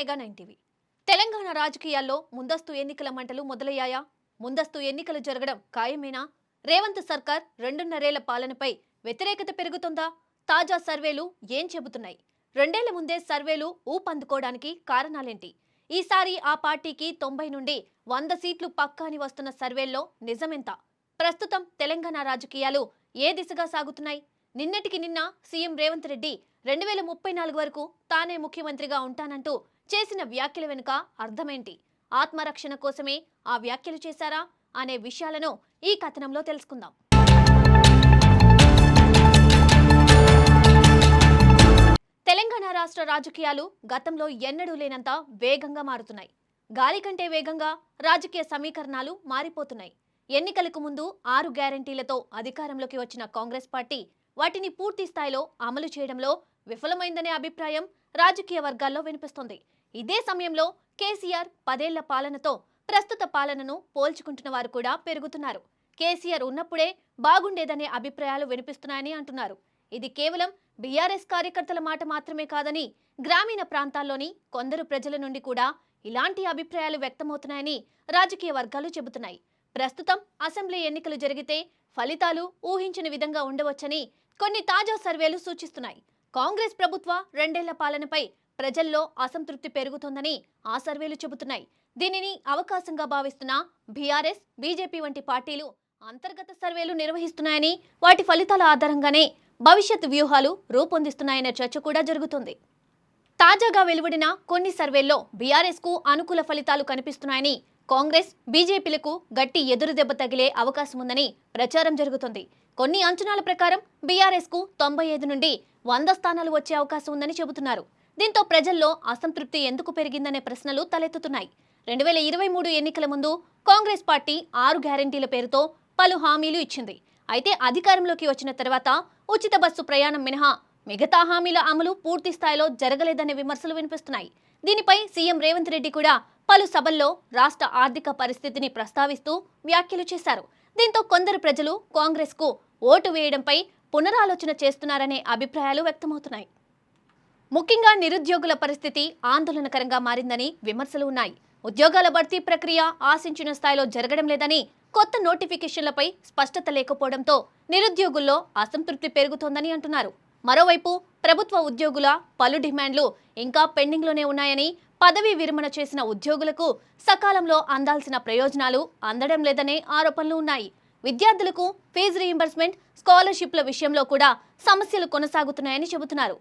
Mega 9 TV. Telangana రాజకీయాల్లో ముందస్తు ఎన్నికల మంటలు మొదలయ్యాయా? ముందస్తు ఎన్నికలు జరగడం ఖాయమేనా? రేవంత్ సర్కార్ 2.5 పాలనపై వ్యతిరేకత పెరుగుతుందా? తాజా సర్వేలు ఏం చెబుతున్నాయి? 2 ఏళ్ల ముందే సర్వేలు ఊపందుకోవడానికి కారణాలేంటి? ఈసారి ఆ పార్టీకి 90 నుండి 100 సీట్లు పక్కా అని వస్తున్న సర్వేల్లో నిజమెంత? ప్రస్తుతం తెలంగాణ రాజకీయాలు ఏ దిశగా సాగుతున్నాయి? నిన్నటికి నిన్న సీఎం రేవంత్ రెడ్డి 2034 వరకు తానే ముఖ్యమంత్రిగా ఉంటానంటూ చేసిన వ్యాఖ్యల వెనుక అర్థమేంటి? ఆత్మరక్షణ కోసమే ఆ వ్యాఖ్యలు చేశారా అనే విషయాలను ఈ కథనంలో తెలుసుకుందాం. తెలంగాణ రాష్ట్ర రాజకీయాలు గతంలో ఎన్నడూ లేనంత వేగంగా మారుతున్నాయి. గాలి కంటే వేగంగా రాజకీయ సమీకరణాలు మారిపోతున్నాయి. ఎన్నికలకు ముందు 6 గ్యారెంటీలతో అధికారంలోకి వచ్చిన కాంగ్రెస్ పార్టీ వాటిని పూర్తి స్థాయిలో అమలు చేయడంలో విఫలమైందనే అభిప్రాయం రాజకీయ వర్గాల్లో వినిపిస్తోంది. ఇదే సమయంలో కేసీఆర్ 10 ఏళ్ల పాలనతో ప్రస్తుత పాలనను పోల్చుకుంటున్న వారు కూడా పెరుగుతున్నారు. కేసీఆర్ ఉన్నప్పుడే బాగుండేదనే అభిప్రాయాలు వినిపిస్తున్నాయని అంటున్నారు. ఇది కేవలం బీఆర్ఎస్ కార్యకర్తల మాట మాత్రమే కాదని గ్రామీణ ప్రాంతాల్లోని కొందరు ప్రజల నుండి కూడా ఇలాంటి అభిప్రాయాలు వ్యక్తమవుతున్నాయని రాజకీయ వర్గాలు చెబుతున్నాయి. ప్రస్తుతం అసెంబ్లీ ఎన్నికలు జరిగితే ఫలితాలు ఊహించిన విధంగా ఉండవచ్చని కొన్ని తాజా సర్వేలు సూచిస్తున్నాయి. కాంగ్రెస్ ప్రభుత్వ 2 ఏళ్ల పాలనపై ప్రజల్లో అసంతృప్తి పెరుగుతోందని ఆ సర్వేలు చెబుతున్నాయి. దీనిని అవకాశంగా భావిస్తున్న బీఆర్ఎస్, బీజేపీ వంటి పార్టీలు అంతర్గత సర్వేలు నిర్వహిస్తున్నాయని, వాటి ఫలితాల ఆధారంగానే భవిష్యత్ వ్యూహాలు రూపొందిస్తున్నాయనే చర్చ కూడా జరుగుతుంది. తాజాగా వెలువడిన కొన్ని సర్వేల్లో బీఆర్ఎస్ కు అనుకూల ఫలితాలు కనిపిస్తున్నాయని, కాంగ్రెస్, బీజేపీలకు గట్టి ఎదురు దెబ్బ తగిలే అవకాశం ఉందని ప్రచారం జరుగుతుంది. కొన్ని అంచనాల ప్రకారం బీఆర్ఎస్ కు 95 నుండి 100 స్థానాలు వచ్చే అవకాశం ఉందని చెబుతున్నారు. దీంతో ప్రజల్లో అసంతృప్తి ఎందుకు పెరిగిందనే ప్రశ్నలు తలెత్తుతున్నాయి. 2023 ఎన్నికల ముందు కాంగ్రెస్ పార్టీ 6 గ్యారెంటీల పేరుతో పలు హామీలు ఇచ్చింది. అయితే అధికారంలోకి వచ్చిన తర్వాత ఉచిత బస్సు ప్రయాణం మినహా మిగతా హామీల అమలు పూర్తి స్థాయిలో జరగలేదనే విమర్శలు వినిపిస్తున్నాయి. దీనిపై సీఎం రేవంత్ రెడ్డి కూడా పలు సభల్లో రాష్ట్ర ఆర్థిక పరిస్థితిని ప్రస్తావిస్తూ వ్యాఖ్యలు చేశారు. దీంతో కొందరు ప్రజలు కాంగ్రెస్ కు ఓటు వేయడంపై పునరాలోచన చేస్తున్నారనే అభిప్రాయాలు వ్యక్తమవుతున్నాయి. ముఖ్యంగా నిరుద్యోగుల పరిస్థితి ఆందోళనకరంగా మారిందని విమర్శలు ఉన్నాయి. ఉద్యోగాల భర్తీ ప్రక్రియ ఆశించిన స్థాయిలో జరగడం లేదని, కొత్త నోటిఫికేషన్లపై స్పష్టత లేకపోవడంతో నిరుద్యోగుల్లో అసంతృప్తి పెరుగుతోందని అంటున్నారు. మరోవైపు ప్రభుత్వ ఉద్యోగుల పలు డిమాండ్లు ఇంకా పెండింగ్లోనే ఉన్నాయని, పదవీ విరమణ చేసిన ఉద్యోగులకు సకాలంలో అందాల్సిన ప్రయోజనాలు అందడం లేదనే ఆరోపణలు ఉన్నాయి. విద్యార్థులకు ఫీజు రీయింబర్స్మెంట్, స్కాలర్షిప్ల విషయంలో కూడా సమస్యలు కొనసాగుతున్నాయని చెబుతున్నారు.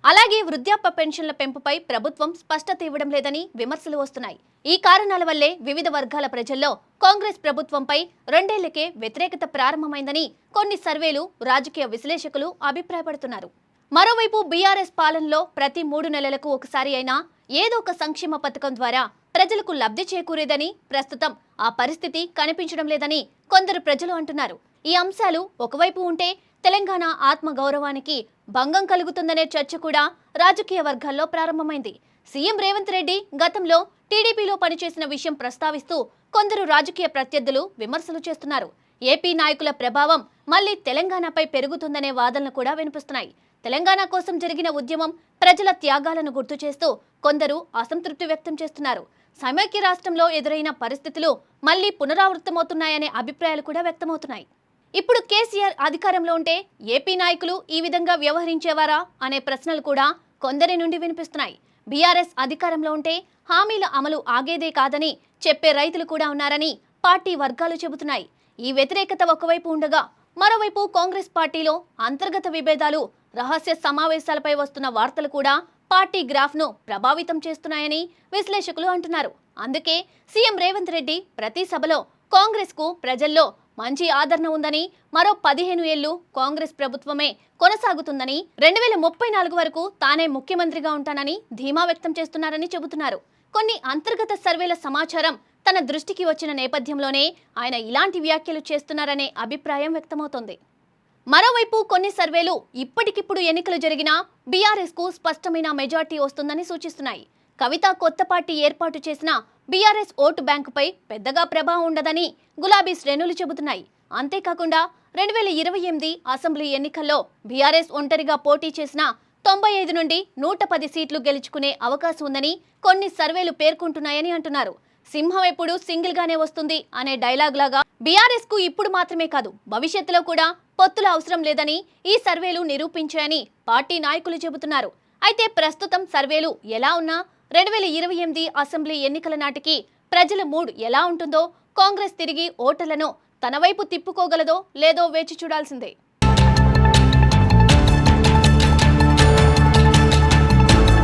అలాగే వృద్ధాప్య పెన్షన్ల పెంపుపై ప్రభుత్వం స్పష్టత ఇవ్వడం లేదని విమర్శలు వస్తున్నాయి. ఈ కారణాల వల్లే వివిధ వర్గాల ప్రజల్లో కాంగ్రెస్ ప్రభుత్వంపై 2 ఏళ్లకే వ్యతిరేకత ప్రారంభమైందని కొన్ని సర్వేలు, రాజకీయ విశ్లేషకులు అభిప్రాయపడుతున్నారు. మరోవైపు బీఆర్ఎస్ పాలనలో ప్రతి 3 నెలలకు ఒకసారి అయినా ఏదో ఒక సంక్షేమ పథకం ద్వారా ప్రజలకు లబ్ధి చేకూరేదని, ప్రస్తుతం ఆ పరిస్థితి కనిపించడం లేదని కొందరు ప్రజలు అంటున్నారు. ఈ అంశాలు ఒకవైపు ఉంటే తెలంగాణ ఆత్మ గౌరవానికి భంగం కలుగుతుందనే చర్చ కూడా రాజకీయ వర్గాల్లో ప్రారంభమైంది. సీఎం రేవంత్ రెడ్డి గతంలో టీడీపీలో పనిచేసిన విషయం ప్రస్తావిస్తూ కొందరు రాజకీయ ప్రత్యర్థులు విమర్శలు చేస్తున్నారు. ఏపీ నాయకుల ప్రభావం మళ్లీ తెలంగాణపై పెరుగుతుందనే వాదనలు కూడా వినిపిస్తున్నాయి. తెలంగాణ కోసం జరిగిన ఉద్యమం, ప్రజల త్యాగాలను గుర్తు చేస్తూ కొందరు అసంతృప్తి వ్యక్తం చేస్తున్నారు. సమైక్య రాష్ట్రంలో ఎదురైన పరిస్థితులు మళ్లీ పునరావృతమవుతున్నాయనే అభిప్రాయాలు కూడా వ్యక్తమవుతున్నాయి. ఇప్పుడు కేసీఆర్ అధికారంలో ఉంటే ఏపీ నాయకులు ఈ విధంగా వ్యవహరించేవారా అనే ప్రశ్నలు కూడా కొందరి నుండి వినిపిస్తున్నాయి. బీఆర్ఎస్ అధికారంలో ఉంటే హామీల అమలు ఆగేదే కాదని చెప్పే రైతులు కూడా ఉన్నారని పార్టీ వర్గాలు చెబుతున్నాయి. ఈ వ్యతిరేకత ఒకవైపు ఉండగా, మరోవైపు కాంగ్రెస్ పార్టీలో అంతర్గత విభేదాలు, రహస్య సమావేశాలపై వస్తున్న వార్తలు కూడా పార్టీ గ్రాఫ్ను ప్రభావితం చేస్తున్నాయని విశ్లేషకులు అంటున్నారు. అందుకే సీఎం రేవంత్ రెడ్డి ప్రతి సభలో కాంగ్రెస్ కు ప్రజల్లో మంచి ఆదరణ ఉందని, మరో 15 ఏళ్లు కాంగ్రెస్ ప్రభుత్వమే కొనసాగుతుందని, 2034 వరకు తానే ముఖ్యమంత్రిగా ఉంటానని ధీమా వ్యక్తం చేస్తున్నారని చెబుతున్నారు. కొన్ని అంతర్గత సర్వేల సమాచారం తన దృష్టికి వచ్చిన నేపథ్యంలోనే ఆయన ఇలాంటి వ్యాఖ్యలు చేస్తున్నారనే అభిప్రాయం వ్యక్తమవుతోంది. మరోవైపు కొన్ని సర్వేలు ఇప్పటికిప్పుడు ఎన్నికలు జరిగినా బీఆర్ఎస్ కు స్పష్టమైన మెజార్టీ వస్తుందని సూచిస్తున్నాయి. కవిత కొత్త పార్టీ ఏర్పాటు చేసిన బీఆర్ఎస్ ఓటు బ్యాంకుపై పెద్దగా ప్రభావం ఉండదని గులాబీ శ్రేణులు చెబుతున్నాయి. అంతేకాకుండా 2028 అసెంబ్లీ ఎన్నికల్లో బీఆర్ఎస్ ఒంటరిగా పోటీ చేసిన 95 నుండి 110 సీట్లు గెలుచుకునే అవకాశం ఉందని కొన్ని సర్వేలు పేర్కొంటున్నాయని అంటున్నారు. సింహం ఎప్పుడు సింగిల్ గానే వస్తుంది అనే డైలాగ్ లాగా బీఆర్ఎస్ కు ఇప్పుడు మాత్రమే కాదు భవిష్యత్తులో కూడా పొత్తుల అవసరం లేదని ఈ సర్వేలు నిరూపించాయని పార్టీ నాయకులు చెబుతున్నారు. అయితే ప్రస్తుతం సర్వేలు ఎలా ఉన్నా 2028 అసెంబ్లీ ఎన్నికల నాటికి ప్రజల మూడ్ ఎలా ఉంటుందో, కాంగ్రెస్ తిరిగి ఓటర్లను తన వైపు తిప్పుకోగలదో లేదో వేచి చూడాల్సిందే.